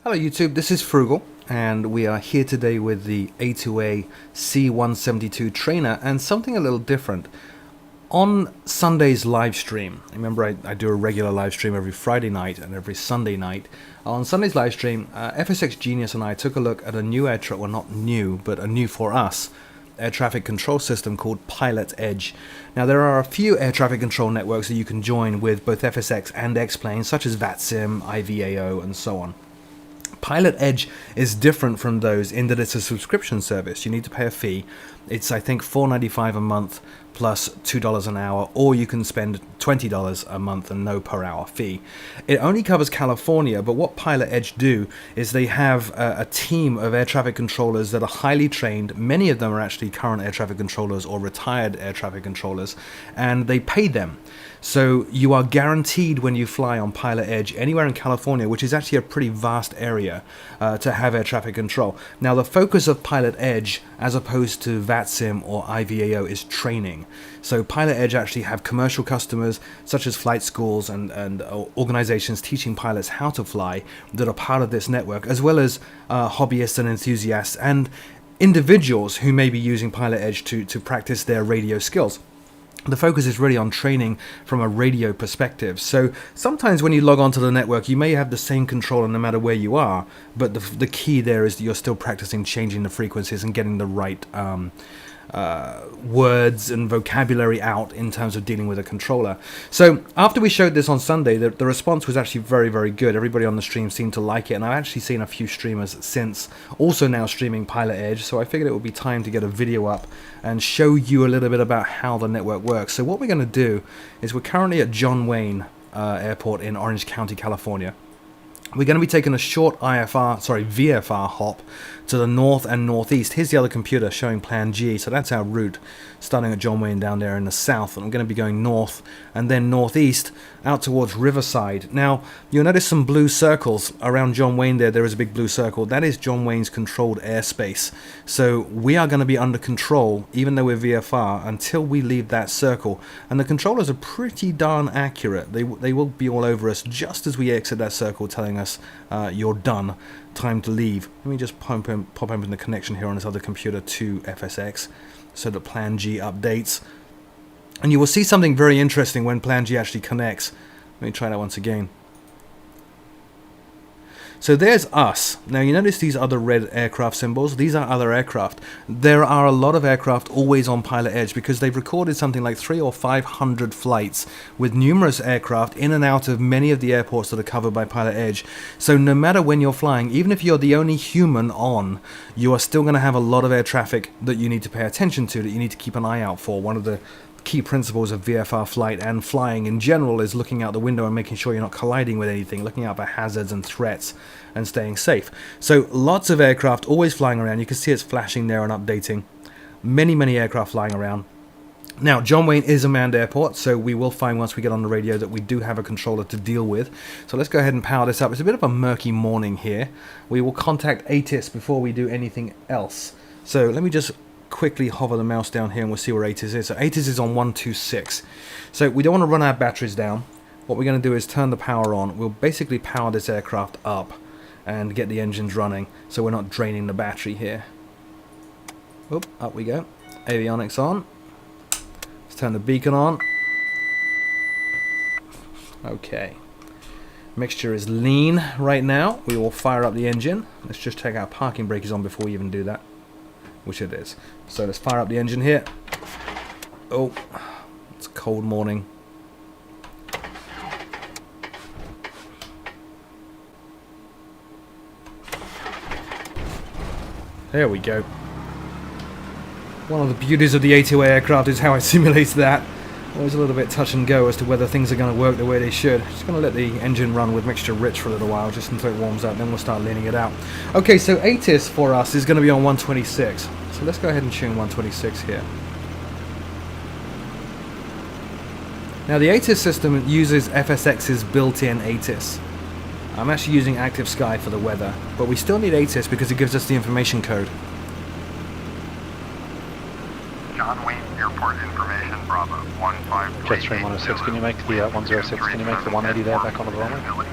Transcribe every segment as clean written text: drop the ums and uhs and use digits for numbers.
Hello YouTube, this is Froogle, and we are here today with the A2A C172 trainer and something a little different. On Sunday's live stream, remember I do a regular live stream every Friday night and every Sunday night. On Sunday's live stream, FSX Genius and I took a look at a new air traffic, well not new, but a new for us, air traffic control system called Pilot Edge. Now there are a few air traffic control networks that you can join with both FSX and X-Planes, such as VATSIM, IVAO, and so on. Pilot Edge is different from those in that it's a subscription service. You need to pay a fee. It's, I think, $4.95 a month plus $2 an hour, or you can spend $20 a month and no per hour fee. It only covers California, but what Pilot Edge do is they have a team of air traffic controllers that are highly trained. Many of them are actually current air traffic controllers or retired air traffic controllers, and they pay them. So you are guaranteed when you fly on Pilot Edge anywhere in California, which is actually a pretty vast area, to have air traffic control. Now the focus of Pilot Edge, as opposed to VATSIM or IVAO, is training. So Pilot Edge actually have commercial customers such as flight schools and organizations teaching pilots how to fly that are part of this network, as well as hobbyists and enthusiasts and individuals who may be using Pilot Edge to practice their radio skills. The focus is really on training from a radio perspective. So sometimes when you log onto the network, you may have the same controller no matter where you are, but the key there is that you're still practicing changing the frequencies and getting the right words and vocabulary out in terms of dealing with a controller. So after we showed this on Sunday, the response was actually very, very good. Everybody on the stream seemed to like it, and I've actually seen a few streamers since also now streaming Pilot Edge, so I figured it would be time to get a video up and show you a little bit about how the network works. So what we're going to do is we're currently at John Wayne Airport in Orange County, California. We're going to be taking a short VFR hop to the north and northeast. Here's the other computer showing Plan G, so that's our route, starting at John Wayne down there in the south, and I'm going to be going north and then northeast out towards Riverside. Now, you'll notice some blue circles around John Wayne there. There is a big blue circle. That is John Wayne's controlled airspace. So we are going to be under control, even though we're VFR, until we leave that circle. And the controllers are pretty darn accurate. They will be all over us just as we exit that circle, telling us you're done, time to leave. Let me just pop open the connection here on this other computer to FSX so that Plan G updates. And you will see something very interesting when Plan G actually connects. Let me try that once again. So there's us. Now you notice these other red aircraft symbols? These are other aircraft. There are a lot of aircraft always on Pilot Edge because they've recorded something like 300 or 500 flights with numerous aircraft in and out of many of the airports that are covered by Pilot Edge. So no matter when you're flying, even if you're the only human on, you are still going to have a lot of air traffic that you need to pay attention to, that you need to keep an eye out for. One of the key principles of VFR flight and flying in general is looking out the window and making sure you're not colliding with anything, looking out for hazards and threats and staying safe. So lots of aircraft always flying around. You can see it's flashing there and updating. Many aircraft flying around. Now, John Wayne is a manned airport, so we will find once we get on the radio that we do have a controller to deal with. So let's go ahead and power this up. It's a bit of a murky morning here. We will contact ATIS before we do anything else. So let me just quickly hover the mouse down here and we'll see where ATIS is. So ATIS is on 126. So we don't want to run our batteries down. What we're going to do is turn the power on. We'll basically power this aircraft up and get the engines running so we're not draining the battery here. Oop, up we go. Avionics on. Let's turn the beacon on. Okay. Mixture is lean right now. We will fire up the engine. Let's just check our parking brake is on before we even do that, which it is. So let's fire up the engine here. Oh, it's a cold morning. There we go. One of the beauties of the A2A aircraft is how it simulates that. Always a little bit touch and go as to whether things are going to work the way they should. Just going to let the engine run with mixture rich for a little while, just until it warms up, then we'll start leaning it out. Okay, so ATIS for us is going to be on 126. So let's go ahead and tune 126 here. Now the ATIS system uses FSX's built-in ATIS. I'm actually using Active Sky for the weather, but we still need ATIS because it gives us the information code. John Wayne Airport information, Bravo 153. Jetstream 106, can you make the 106, can you make the 180 there back onto the runway?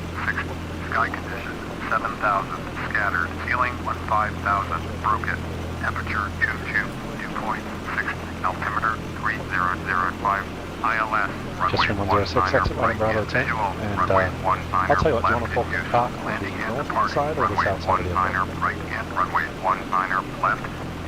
Sky conditions 7,000 scattered. Ceiling 15,000 broken. Temperature 22, dew point 60. Altimeter 3005. ILS. Just from 106, exit running Bravo 10, and I'll tell you what, do you want to park the car on the north side or the south side of the aircraft? Right and runway 19 left.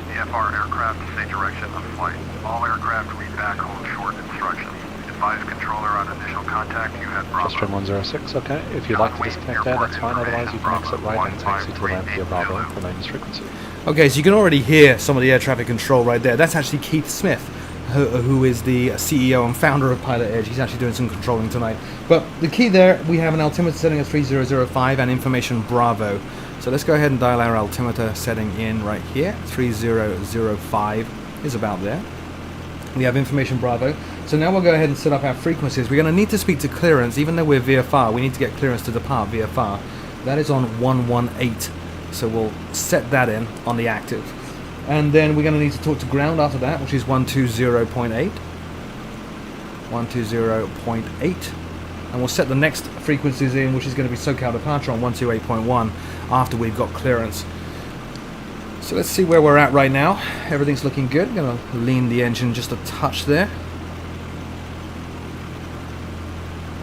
VFR aircraft, say direction of flight. All aircraft read back hold short instructions. Advise controller on initial contact, you had Bravo. Just from 106, okay. If you'd like to disconnect there, that's fine. Otherwise, you can exit right and taxi to the land via Bravo for maintenance frequency. Okay, so you can already hear some of the air traffic control right there. That's actually Keith Smith, who is the CEO and founder of Pilot Edge. He's actually doing some controlling tonight. But the key there, we have an altimeter setting of 3005 and information Bravo. So let's go ahead and dial our altimeter setting in right here. 3005 is about there. We have information Bravo. So now we'll go ahead and set up our frequencies. We're going to need to speak to clearance. Even though we're VFR, we need to get clearance to depart VFR. That is on 118. So we'll set that in on the active. And then we're going to need to talk to ground after that, which is 120.8. 120.8. And we'll set the next frequencies in, which is going to be SoCal departure on 128.1 after we've got clearance. So let's see where we're at right now. Everything's looking good. I'm going to lean the engine just a touch there.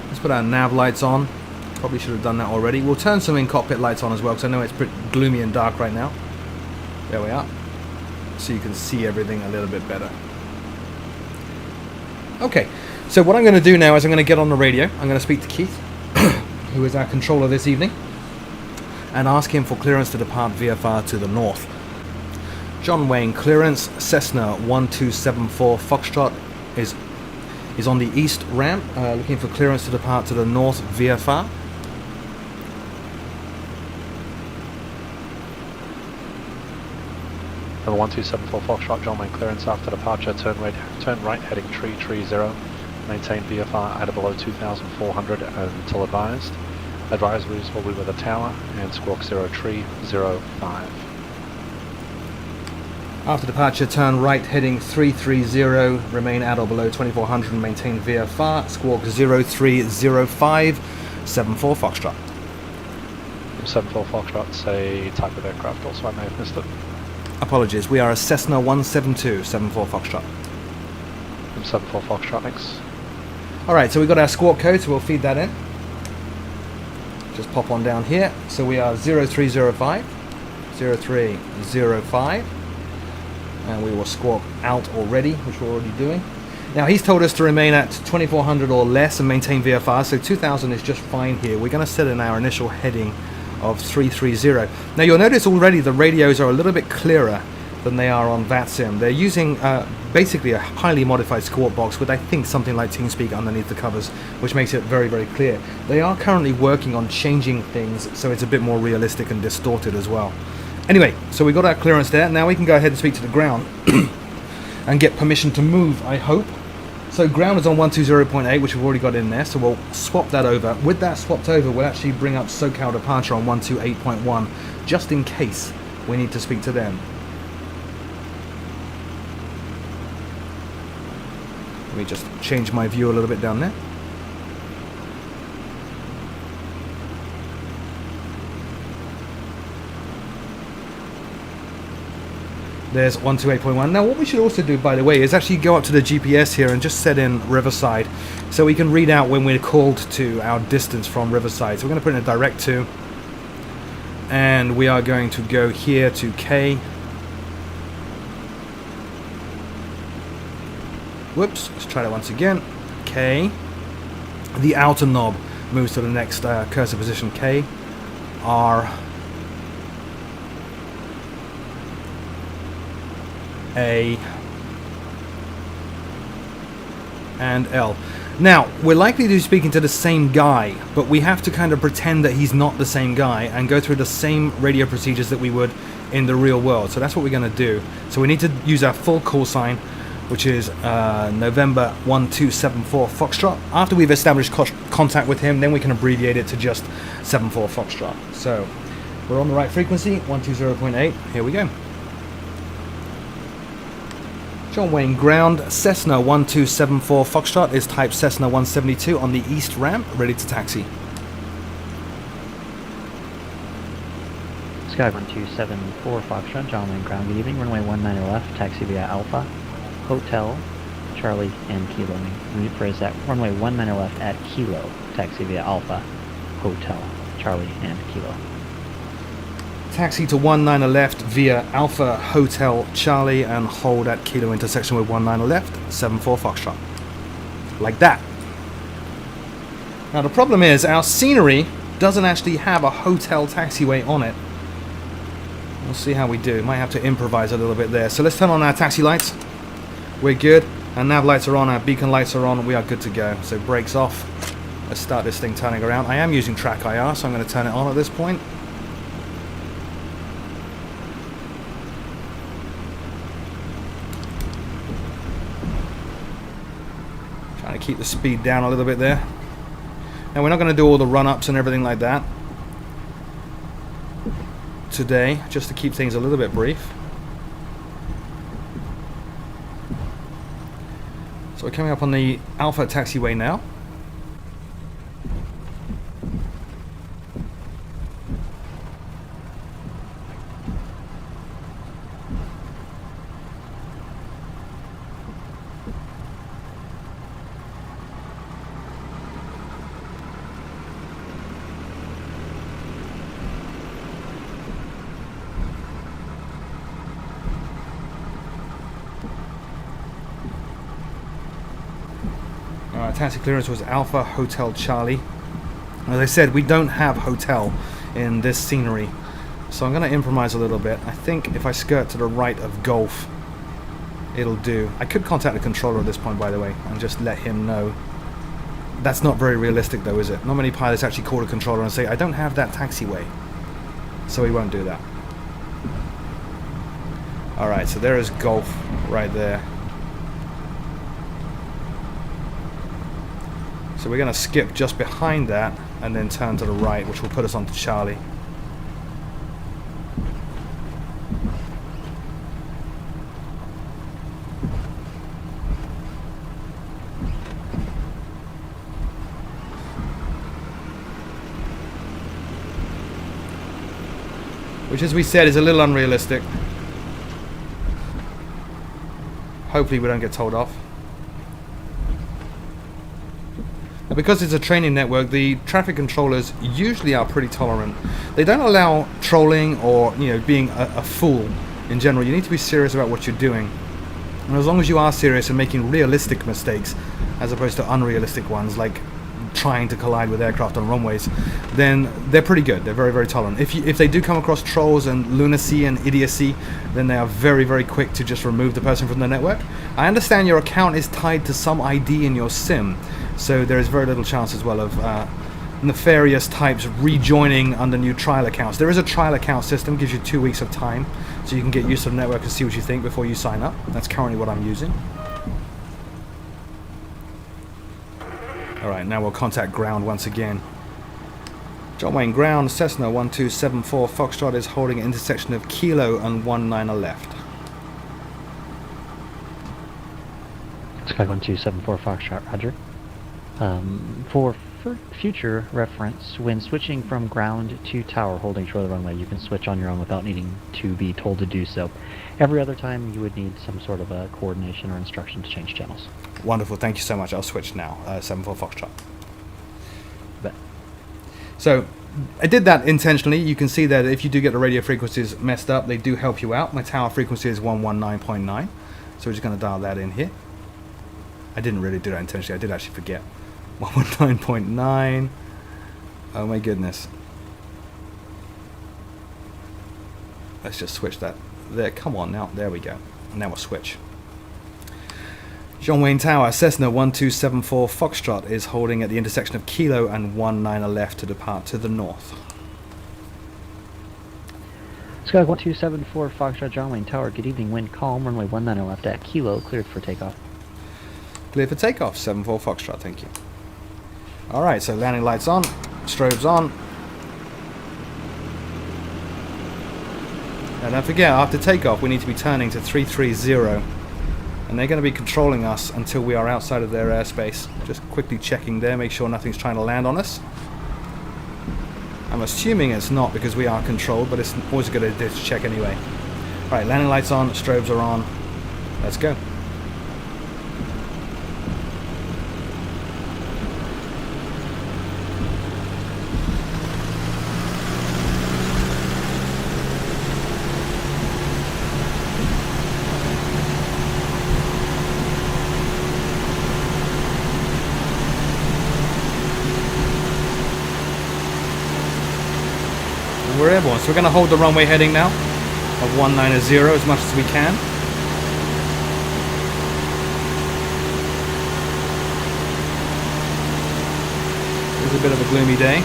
Let's put our nav lights on. Probably should have done that already. We'll turn some in-cockpit lights on as well, because I know it's pretty gloomy and dark right now. There we are. So you can see everything a little bit better. Okay, so what I'm going to do now is I'm going to get on the radio. I'm going to speak to Keith, who is our controller this evening, and ask him for clearance to depart VFR to the north. John Wayne, clearance, Cessna 1274 Foxtrot is on the east ramp, looking for clearance to depart to the north VFR. Number 1274 Foxtrot, John Wayne clearance after departure, turn right heading 330, maintain VFR at or below 2,400 until advised. Advisories will be with the tower and squawk 0305. After departure, turn right heading 330, remain at or below 2,400 and maintain VFR, squawk 0305, 74 Foxtrot. 74 Foxtrot, say type of aircraft also, I may have missed it. Apologies, we are a Cessna 172, 74 Foxtrot. 74 Foxtrot, thanks. Alright, so we've got our squawk code, so we'll feed that in. Just pop on down here. So we are 0305, 0305. And we will squawk out already, which we're already doing. Now he's told us to remain at 2,400 or less and maintain VFR, so 2,000 is just fine here. We're going to set in our initial heading of 330. Now you'll notice already the radios are a little bit clearer than they are on VATSIM. They're using basically a highly modified squawk box with I think something like TeamSpeak underneath the covers, which makes it very, very clear. They are currently working on changing things so it's a bit more realistic and distorted as well. Anyway, so we got our clearance there. Now we can go ahead and speak to the ground and get permission to move, I hope. So ground is on 120.8, which we've already got in there, so we'll swap that over. With that swapped over, we'll actually bring up SoCal departure on 128.1, just in case we need to speak to them. Let me just change my view a little bit down there. There's 128.1. Now what we should also do, by the way, is actually go up to the GPS here and just set in Riverside so we can read out when we're called to our distance from Riverside. So we're going to put in a direct to, and we are going to go here to K. Whoops, let's try that once again. K. The outer knob moves to the next cursor position, K. R. A, and L. Now, we're likely to be speaking to the same guy, but we have to kind of pretend that he's not the same guy and go through the same radio procedures that we would in the real world. So that's what we're going to do. So we need to use our full call sign, which is November 1274 Foxtrot. After we've established contact with him, then we can abbreviate it to just 74 Foxtrot. So we're on the right frequency, 120.8. Here we go. John Wayne ground, Cessna 1274 Foxtrot is type Cessna 172 on the east ramp, ready to taxi. Sky 1274 Foxtrot, John Wayne ground, good evening, runway 19 left, taxi via Alpha, Hotel, Charlie, and Kilo. Let me rephrase that, runway 19 left at Kilo, taxi via Alpha, Hotel, Charlie, and Kilo. Taxi to 19 left via Alpha Hotel Charlie and hold at Kilo intersection with 19 left, 74 Foxtrot. Like that. Now the problem is our scenery doesn't actually have a hotel taxiway on it. We'll see how we do. Might have to improvise a little bit there. So let's turn on our taxi lights. We're good. Our nav lights are on, our beacon lights are on. We are good to go. So brakes off. Let's start this thing turning around. I am using track IR, so I'm going to turn it on at this point. Trying to keep the speed down a little bit there. Now we're not going to do all the run-ups and everything like that today, just to keep things a little bit brief. So we're coming up on the Alpha taxiway now. Taxi clearance was Alpha Hotel Charlie. As I said, we don't have hotel in this scenery, so I'm going to improvise a little bit. I think if I skirt to the right of Golf, it'll do. I could contact the controller at this point, by the way, and just let him know. That's not very realistic though, is it? Not many pilots actually call the controller and say, I don't have that taxiway. So he won't do that. Alright, so there is Golf right there. So we're going to skip just behind that and then turn to the right, which will put us onto Charlie. Which, as we said, is a little unrealistic. Hopefully we don't get told off. Because it's a training network, the traffic controllers usually are pretty tolerant. They don't allow trolling or, being a fool in general. You need to be serious about what you're doing. And as long as you are serious and making realistic mistakes, as opposed to unrealistic ones, like trying to collide with aircraft on runways, then they're pretty good. They're very, very tolerant. If they do come across trolls and lunacy and idiocy, then they are very, very quick to just remove the person from the network. I understand your account is tied to some ID in your SIM, so there is very little chance as well of nefarious types rejoining under new trial accounts. There is a trial account system, gives you 2 weeks of time, so you can get used to the network and see what you think before you sign up. That's currently what I'm using. Alright, now we'll contact ground once again. John Wayne ground, Cessna 1274 Foxtrot is holding an intersection of Kilo and 19 left. Sky 1274 Foxtrot, roger. For future reference, when switching from ground to tower holding short of the runway, you can switch on your own without needing to be told to do so. Every other time, you would need some sort of a coordination or instruction to change channels. Wonderful, thank you so much. I'll switch now. 74 Foxtrot. Bet. So, I did that intentionally. You can see that if you do get the radio frequencies messed up, they do help you out. My tower frequency is 119.9, so we're just going to dial that in here. I didn't really do that intentionally. I did actually forget. 119.9. Oh my goodness. Let's just switch that there. Come on now. There we go. Now we'll switch. John Wayne Tower, Cessna 1274 Foxtrot is holding at the intersection of Kilo and 19 left to depart to the north. Sky 1274 Foxtrot, John Wayne Tower, good evening, wind calm, runway 19 left at Kilo, cleared for takeoff. Clear for takeoff, 74 Foxtrot, thank you. Alright, so landing lights on, strobes on. And don't forget, after takeoff we need to be turning to 330. And they're going to be controlling us until we are outside of their airspace. Just quickly checking there, make sure nothing's trying to land on us. I'm assuming it's not because we are controlled, but it's always a good idea to check anyway. Alright, landing lights on, strobes are on. Let's go. We're airborne, so we're going to hold the runway heading now of 190 as much as we can. It's a bit of a gloomy day.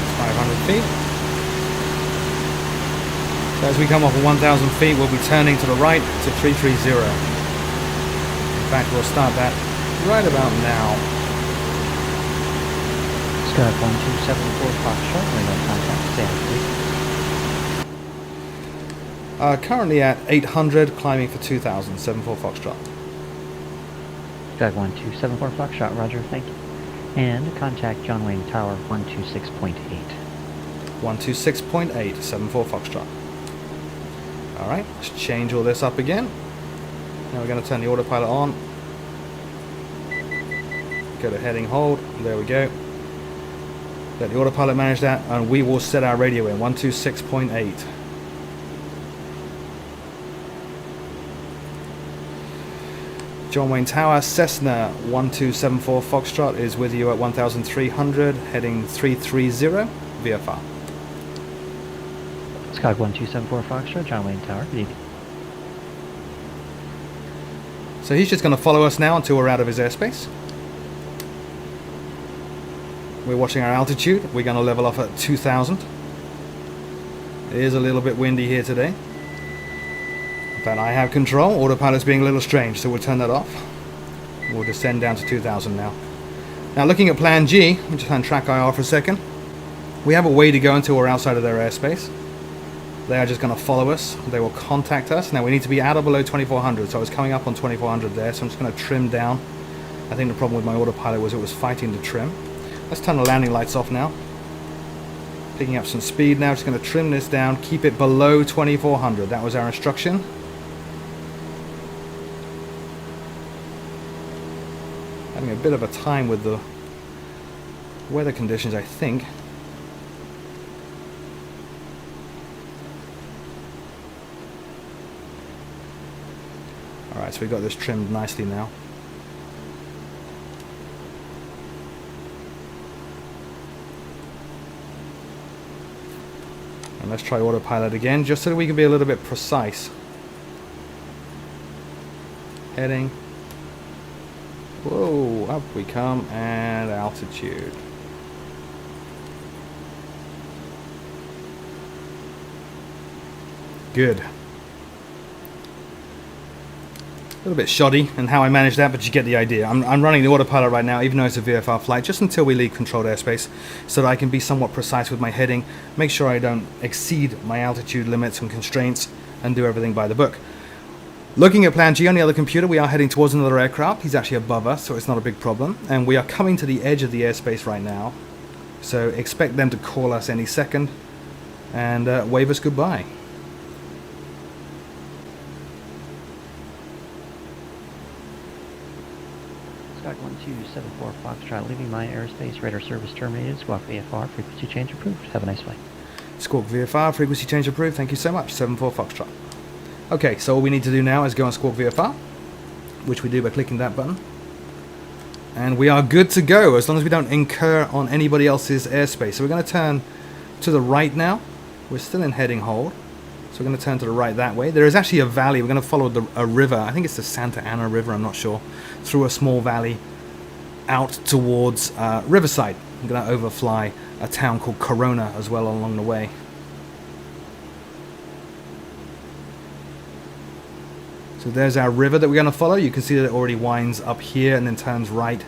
It's 500 feet. So as we come off of 1,000 feet, we'll be turning to the right to 330. In fact, we'll start that right about now. Sky 1274 Foxtrot, radar contact, stand please. Currently at 800, climbing for 2,000, 74 Foxtrot. Sky 1274 Foxtrot, roger, thank you. And contact John Wayne Tower 126.8. 126.8, 74 Foxtrot. Alright, let's change all this up again. Now we're going to turn the autopilot on. Go to heading hold. There we go. Let the autopilot manage that, and we will set our radio in 126.8. John Wayne Tower, Cessna 1274 Foxtrot is with you at 1,300, heading 330 VFR. Sky 1274 Foxtrot, John Wayne Tower, good evening. So he's just going to follow us now until we're out of his airspace. We're watching our altitude. We're going to level off at 2,000. It is a little bit windy here today. But I have control. Autopilot's being a little strange, so we'll turn that off. We'll descend down to 2,000 now. Now looking at plan G, we'll just untrack IR for a second. We have a way to go until we're outside of their airspace. They are just going to follow us. They will contact us. Now we need to be at or below 2,400, so I was coming up on 2,400 there, so I'm just going to trim down. I think the problem with my autopilot was it was fighting to trim. Let's turn the landing lights off now. Picking up some speed now, just going to trim this down, keep it below 2,400. That was our instruction. Having a bit of a time with the weather conditions, I think. Alright, so we've got this trimmed nicely now. And let's try autopilot again, just so that we can be a little bit precise. Heading. Whoa, up we come, and altitude. Good. A little bit shoddy in how I manage that, but you get the idea. I'm running the autopilot right now, even though it's a VFR flight, just until we leave controlled airspace, so that I can be somewhat precise with my heading, make sure I don't exceed my altitude limits and constraints, and do everything by the book. Looking at plan G on the other computer, we are heading towards another aircraft. He's actually above us, so it's not a big problem. And we are coming to the edge of the airspace right now, so expect them to call us any second and wave us goodbye. Sky 1274 Foxtrot, leaving my airspace, radar service terminated, squawk VFR, frequency change approved. Have a nice flight. Squawk VFR, frequency change approved. Thank you so much. 74 Foxtrot. Okay, so all we need to do now is go on Squawk VFR, which we do by clicking that button. And we are good to go, as long as we don't incur on anybody else's airspace. So we're going to turn to the right now. We're still in heading hold. So we're going to turn to the right that way. There is actually a valley. We're going to follow a river. I think it's the Santa Ana River, I'm not sure. Through a small valley out towards Riverside. I'm going to overfly a town called Corona as well along the way. So there's our river that we're going to follow. You can see that it already winds up here and then turns right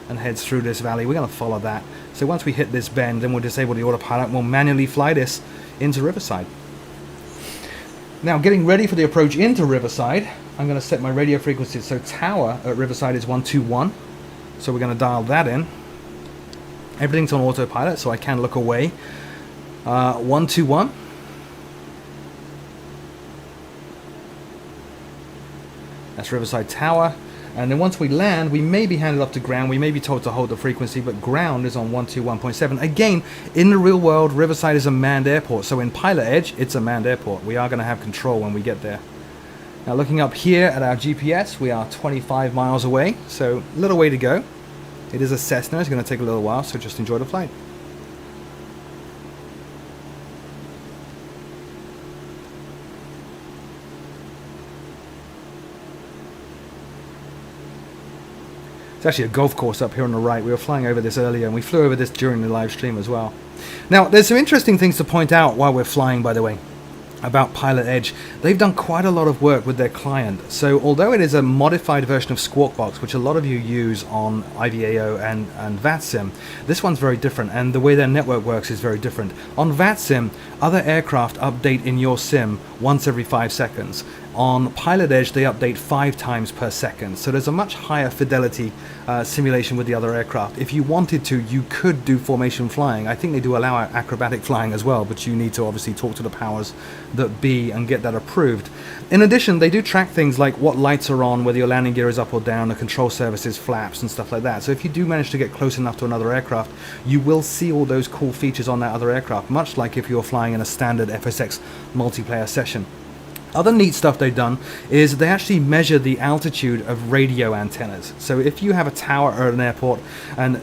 and heads through this valley. We're going to follow that. So once we hit this bend, then we'll disable the autopilot and we'll manually fly this into Riverside. Now, getting ready for the approach into Riverside, I'm going to set my radio frequency. So tower at Riverside is 121. So we're going to dial that in. Everything's on autopilot, so I can look away. 121. That's Riverside Tower. And then once we land, we may be handed up to ground. We may be told to hold the frequency, but ground is on 121.7. Again, in the real world, Riverside is a manned airport. So in Pilot Edge, it's a manned airport. We are going to have control when we get there. Now looking up here at our GPS, we are 25 miles away. So a little way to go. It is a Cessna. It's going to take a little while, so just enjoy the flight. It's actually a golf course up here on the right. We were flying over this earlier, and we flew over this during the live stream as well. Now, there's some interesting things to point out while we're flying, by the way, about Pilot Edge. They've done quite a lot of work with their client. So although it is a modified version of Squawk Box, which a lot of you use on IVAO and VATSIM, this one's very different, and the way their network works is very different. On VATSIM, other aircraft update in your sim once every 5 seconds. On Pilot Edge, they update 5 times per second, so there's a much higher fidelity simulation with the other aircraft. If you wanted to, you could do formation flying. I think they do allow acrobatic flying as well, but you need to obviously talk to the powers that be and get that approved. In addition, they do track things like what lights are on, whether your landing gear is up or down, the control surfaces, flaps, and stuff like that. So if you do manage to get close enough to another aircraft, you will see all those cool features on that other aircraft, much like if you're flying in a standard FSX multiplayer session. Other neat stuff they've done is they actually measure the altitude of radio antennas. So if you have a tower at an airport and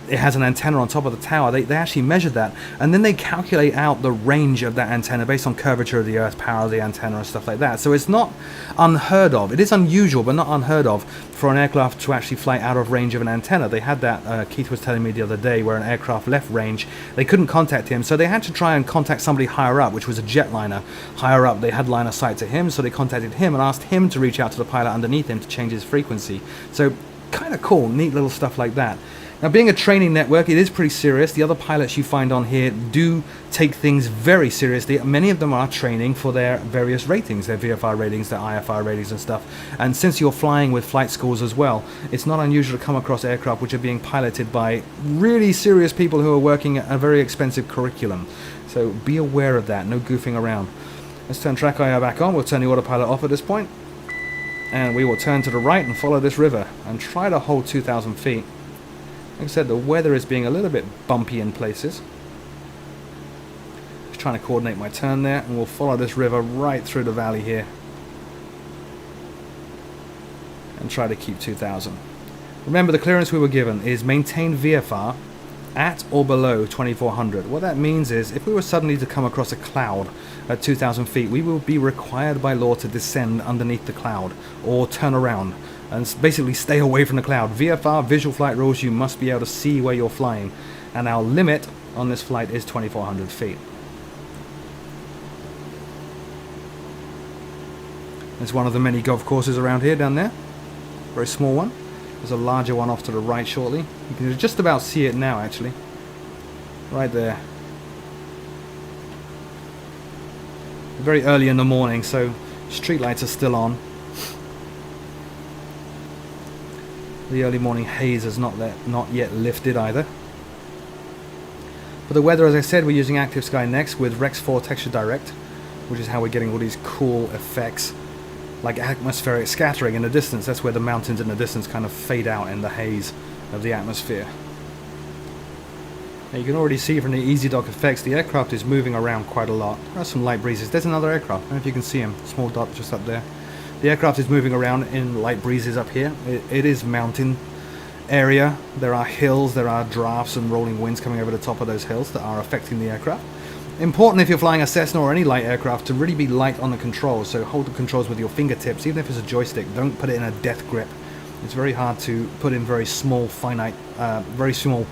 it has an antenna on top of the tower, they actually measure that, and then they calculate out the range of that antenna based on curvature of the earth, power of the antenna, and stuff like that. So it's not unheard of. It is unusual, but not unheard of for an aircraft to actually fly out of range of an antenna. They had that, Keith was telling me the other day, where an aircraft left range. They couldn't contact him, so they had to try and contact somebody higher up, which was a jetliner. Higher up, they had line of sight to him, so they contacted him and asked him to reach out to the pilot underneath him to change his frequency. So kind of cool, neat little stuff like that. Now, being a training network, it is pretty serious. The other pilots you find on here do take things very seriously. Many of them are training for their various ratings, their VFR ratings, their IFR ratings and stuff. And since you're flying with flight schools as well, it's not unusual to come across aircraft which are being piloted by really serious people who are working a very expensive curriculum. So be aware of that, no goofing around. Let's turn track IR back on. We'll turn the autopilot off at this point. And we will turn to the right and follow this river and try to hold 2,000 feet. Like I said, the weather is being a little bit bumpy in places. Just trying to coordinate my turn there, and we'll follow this river right through the valley here. And try to keep 2,000. Remember, the clearance we were given is maintain VFR at or below 2400. What that means is, if we were suddenly to come across a cloud at 2,000 feet, we will be required by law to descend underneath the cloud or turn around and basically stay away from the cloud. VFR, visual flight rules, you must be able to see where you're flying, and our limit on this flight is 2,400 feet. There's one of the many golf courses around here down there, very small one. There's a larger one off to the right shortly. You can just about see it now, actually, right there. Very early in the morning, so street lights are still on. The early morning haze has not yet lifted either. For the weather, as I said, we're using Active Sky Next with Rex 4 Texture Direct, which is how we're getting all these cool effects, like atmospheric scattering in the distance. That's where the mountains in the distance kind of fade out in the haze of the atmosphere. Now you can already see from the Easy Dock effects, the aircraft is moving around quite a lot. There are some light breezes. There's another aircraft. I don't know if you can see him. Small dot just up there. The aircraft is moving around in light breezes up here. It is mountain area. There are hills, there are drafts and rolling winds coming over the top of those hills that are affecting the aircraft. Important if you're flying a Cessna or any light aircraft to really be light on the controls. So hold the controls with your fingertips, even if it's a joystick. Don't put it in a death grip. It's very hard to put in very small, finite, very small,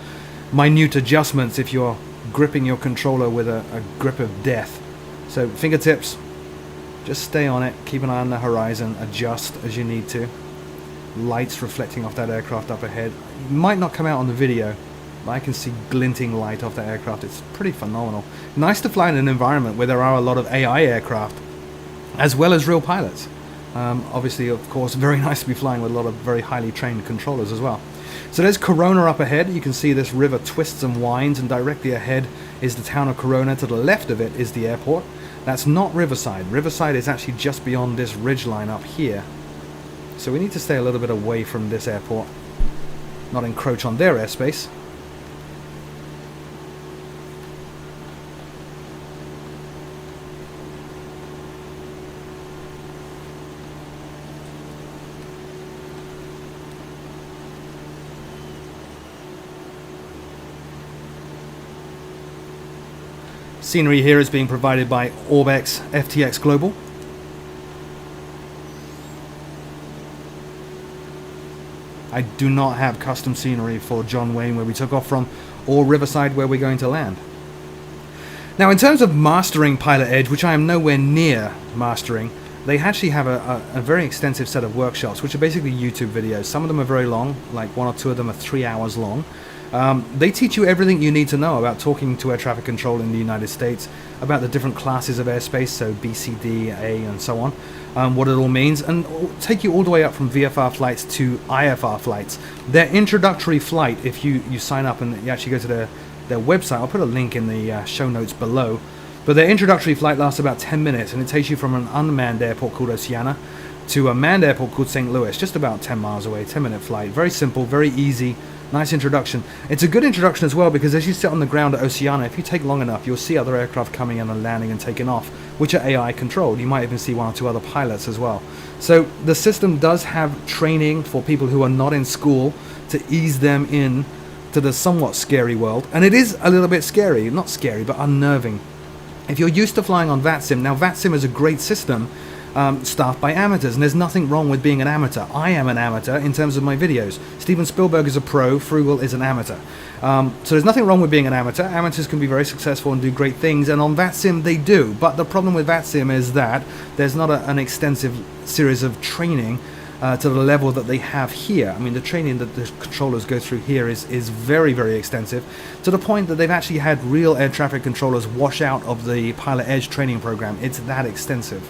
minute adjustments if you're gripping your controller with a grip of death. So fingertips. Just stay on it, keep an eye on the horizon, adjust as you need to. Lights reflecting off that aircraft up ahead. It might not come out on the video, but I can see glinting light off that aircraft. It's pretty phenomenal. Nice to fly in an environment where there are a lot of AI aircraft as well as real pilots. Obviously, of course, very nice to be flying with a lot of very highly trained controllers as well. So there's Corona up ahead. You can see this river twists and winds, and directly ahead is the town of Corona. To the left of it is the airport. That's not Riverside. Riverside is actually just beyond this ridgeline up here. So we need to stay a little bit away from this airport, not encroach on their airspace. Scenery here is being provided by Orbex FTX Global. I do not have custom scenery for John Wayne where we took off from, or Riverside where we're going to land. Now in terms of mastering Pilot Edge, which I am nowhere near mastering, they actually have a very extensive set of workshops, which are basically YouTube videos. Some of them are very long, like 1 or 2 of them are 3 hours long. They teach you everything you need to know about talking to air traffic control in the United States, about the different classes of airspace, so B, C, D, A, and so on, what it all means, and take you all the way up from VFR flights to IFR flights. Their introductory flight, if you sign up and you actually go to their website, I'll put a link in the show notes below, but their introductory flight lasts about 10 minutes, and it takes you from an unmanned airport called Oceana to a manned airport called St. Louis, just about 10 miles away, 10-minute flight. Very simple, very easy. Nice introduction. It's a good introduction as well because as you sit on the ground at Oceana, if you take long enough, you'll see other aircraft coming in and landing and taking off, which are AI controlled. You might even see 1 or 2 other pilots as well. So the system does have training for people who are not in school to ease them in to the somewhat scary world. And it is a little bit scary. Not scary, but unnerving. If you're used to flying on VATSIM, now VATSIM is a great system staffed by amateurs, and there's nothing wrong with being an amateur. I am an amateur in terms of my videos. Steven Spielberg is a pro, Froogle is an amateur. So there's nothing wrong with being an amateur. Amateurs can be very successful and do great things, and on VATSIM they do. But the problem with VATSIM is that there's not an extensive series of training to the level that they have here. I mean, the training that the controllers go through here is very, very extensive, to the point that they've actually had real air traffic controllers wash out of the Pilot Edge training program. It's that extensive.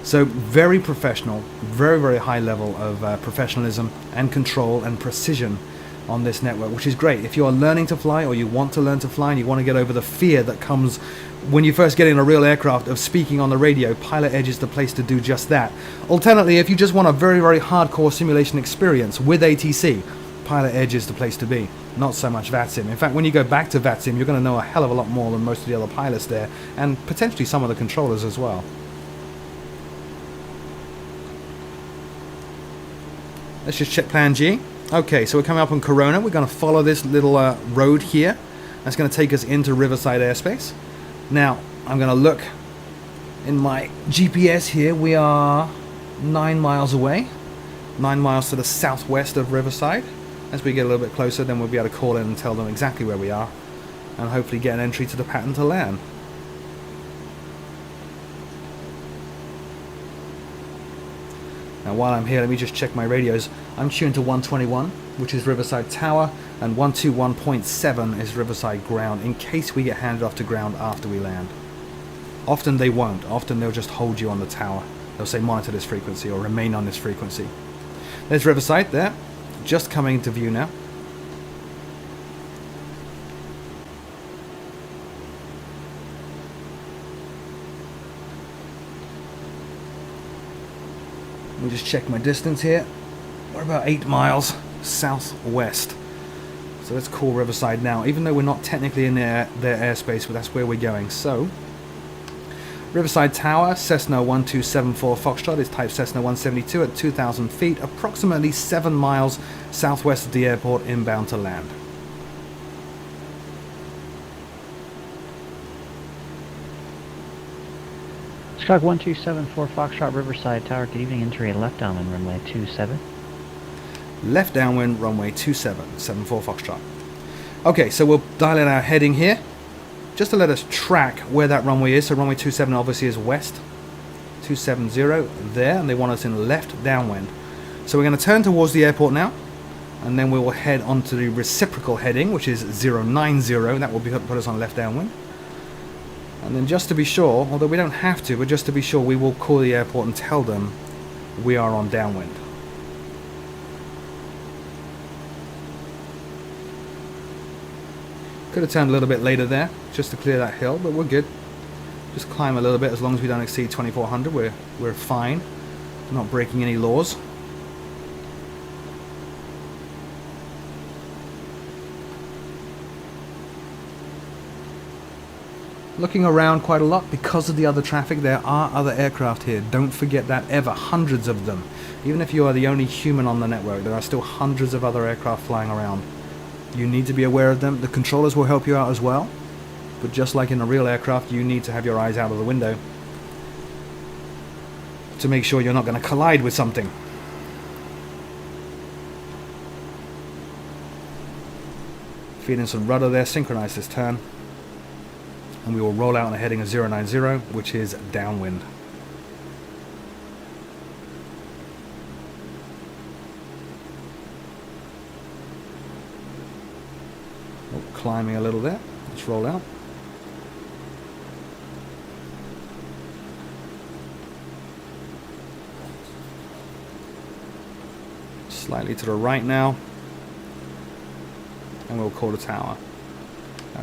So very professional, very, very high level of professionalism and control and precision on this network, which is great. If you are learning to fly, or you want to learn to fly, and you want to get over the fear that comes when you first get in a real aircraft of speaking on the radio, Pilot Edge is the place to do just that. Alternately, if you just want a very, very hardcore simulation experience with ATC, Pilot Edge is the place to be, not so much VATSIM. In fact, when you go back to VATSIM, you're going to know a hell of a lot more than most of the other pilots there, and potentially some of the controllers as well. Let's just check plan G. Okay, so we're coming up on Corona. We're going to follow this little road here. That's going to take us into Riverside airspace. Now, I'm going to look in my GPS here. We are 9 miles away. 9 miles to the southwest of Riverside. As we get a little bit closer, then we'll be able to call in and tell them exactly where we are, and hopefully get an entry to the pattern to land. Now while I'm here, let me just check my radios. I'm tuned to 121, which is Riverside Tower, and 121.7 is Riverside Ground, in case we get handed off to ground after we land. Often they won't. Often they'll just hold you on the tower. They'll say monitor this frequency or remain on this frequency. There's Riverside there, just coming into view now. Let me just check my distance here. We're about 8 miles southwest. So let's call Riverside now, even though we're not technically in their airspace, but that's where we're going. So, Riverside Tower, Cessna 1274 Foxtrot is type Cessna 172 at 2,000 feet, approximately 7 miles southwest of the airport, inbound to land. Chicago 1274 Foxtrot Riverside Tower, good evening, entry left downwind runway 27. Left downwind runway 27, 74 Foxtrot. Okay, so we'll dial in our heading here, just to let us track where that runway is. So runway 27 obviously is west, 270 there, and they want us in left downwind. So we're going to turn towards the airport now, and then we will head onto the reciprocal heading, which is 090, that will put us on left downwind. And then just to be sure, although we don't have to, but just to be sure, we will call the airport and tell them we are on downwind. Could have turned a little bit later there, just to clear that hill, but we're good. Just climb a little bit, as long as we don't exceed 2400, we're fine. We're not breaking any laws. Looking around quite a lot because of the other traffic. There are other aircraft here. Don't forget that ever. Hundreds of them. Even if you are the only human on the network, there are still hundreds of other aircraft flying around. You need to be aware of them. The controllers will help you out as well. But just like in a real aircraft, you need to have your eyes out of the window to make sure you're not going to collide with something. Feeding some rudder there. Synchronize this turn. And we will roll out on a heading of 090, which is downwind. Oh, climbing a little there. Let's roll out. Slightly to the right now. And we'll call the tower.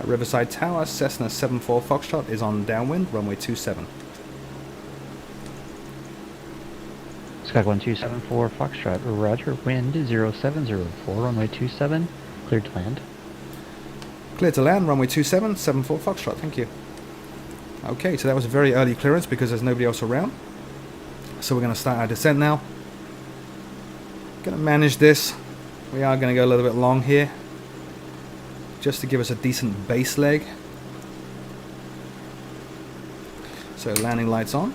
Riverside Tower, Cessna 74 Foxtrot is on downwind, runway 27. Sky 1274 Foxtrot, roger, wind 0704, runway 27, cleared to land. Clear to land, runway 27, 74 Foxtrot, thank you. Okay, so that was a very early clearance because there's nobody else around. So we're going to start our descent now. Going to manage this. We are going to go a little bit long here, just to give us a decent base leg. So landing lights on.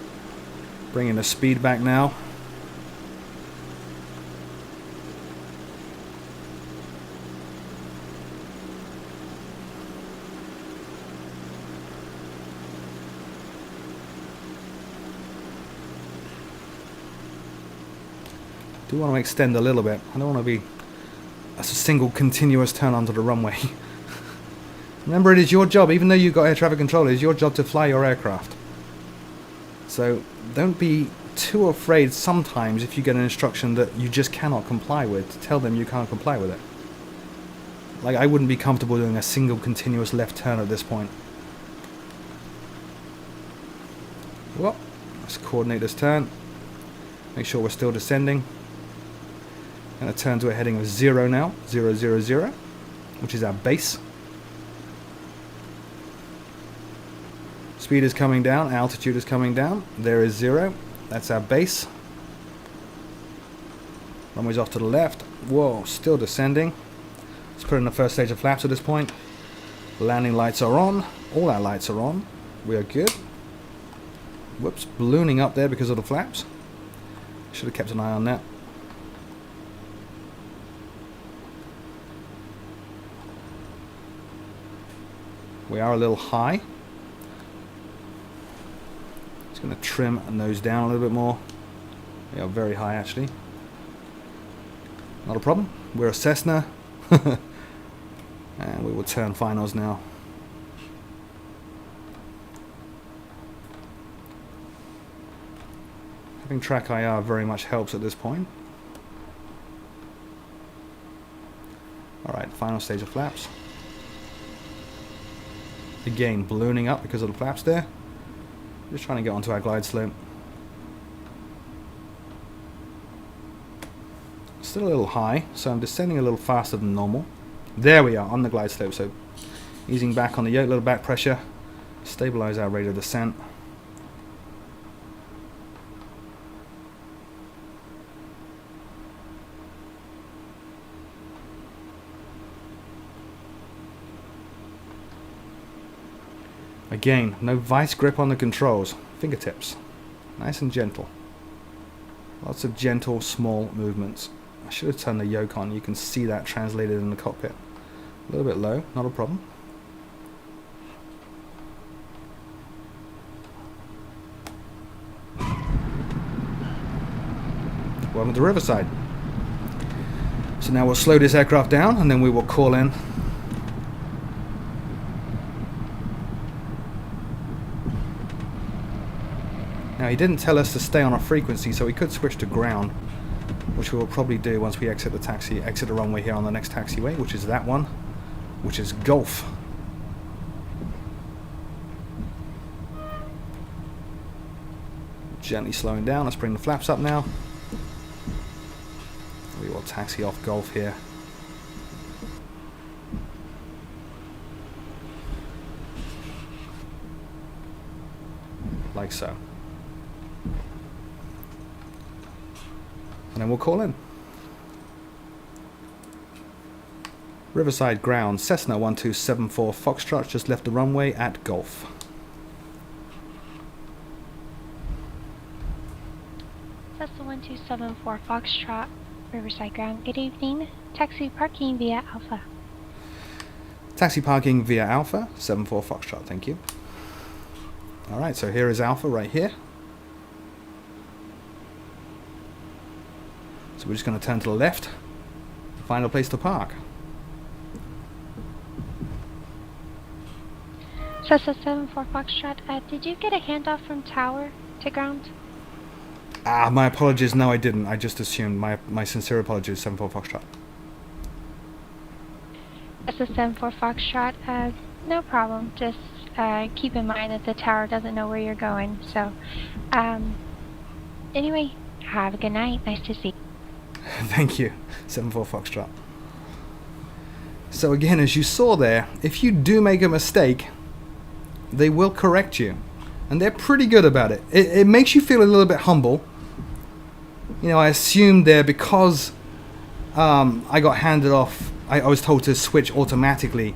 Bringing the speed back now. Do want to extend a little bit. I don't want to be a single continuous turn onto the runway. Remember, it is your job, even though you've got air traffic control, it is your job to fly your aircraft. So don't be too afraid sometimes if you get an instruction that you just cannot comply with, to tell them you can't comply with it. Like, I wouldn't be comfortable doing a single continuous left turn at this point. Well, let's coordinate this turn. Make sure we're still descending. Going to turn to a heading of 0 now, 000, which is our base. Speed is coming down, altitude is coming down. There is 0. That's our base. Runway's off to the left. Whoa, still descending. Let's put in the first stage of flaps at this point. Landing lights are on. All our lights are on. We are good. Whoops, ballooning up there because of the flaps. Should have kept an eye on that. We are a little high. Going to trim and nose down a little bit more. We are very high actually. Not a problem. We're a Cessna. And we will turn finals now. Having track IR very much helps at this point. Alright, final stage of flaps. Again, ballooning up because of the flaps there. Just trying to get onto our glide slope. Still a little high, so I'm descending a little faster than normal. There we are, on the glide slope, so easing back on the yoke, little back pressure. Stabilize our rate of descent. Again, no vice grip on the controls. Fingertips. Nice and gentle. Lots of gentle, small movements. I should have turned the yoke on. You can see that translated in the cockpit. A little bit low, not a problem. Welcome to Riverside. So now we'll slow this aircraft down and then we will call in Now he didn't tell us to stay on a frequency, so we could switch to ground, which we will probably do once we exit the runway here on the next taxiway, which is that one, which is Golf. Gently slowing down. Let's bring the flaps up now. We will taxi off Golf here. Like so. And then we'll call in. Riverside ground, Cessna 1274 Foxtrot just left the runway at Golf. Cessna 1274 Foxtrot, Riverside ground. Good evening. Taxi parking via Alpha. Taxi parking via Alpha, 74 Foxtrot, thank you. Alright, so here is Alpha right here. So we're just going to turn to the left, find a place to park. Cessna 74 Foxtrot, did you get a handoff from tower to ground? My apologies, no I didn't. I just assumed. My sincere apologies, 74 Foxtrot. Cessna 74 Foxtrot, no problem. Just keep in mind that the tower doesn't know where you're going. So, anyway, have a good night. Nice to see you. Thank you, 74 Foxtrot. So again, as you saw there, if you do make a mistake, they will correct you. And they're pretty good about it. It makes you feel a little bit humble. You know, I assumed there because I got handed off, I was told to switch automatically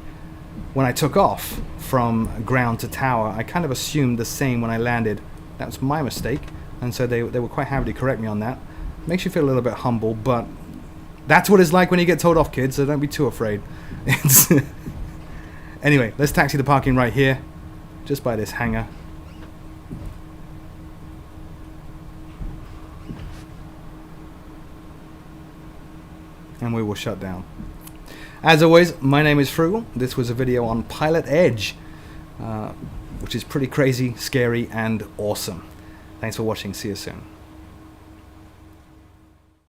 when I took off from ground to tower. I kind of assumed the same when I landed. That was my mistake. And so they were quite happy to correct me on that. Makes you feel a little bit humble, but that's what it's like when you get told off, kids, so don't be too afraid. Anyway, let's taxi the parking right here, just by this hangar. And we will shut down. As always, my name is Froogle. This was a video on Pilot Edge, which is pretty crazy, scary, and awesome. Thanks for watching. See you soon.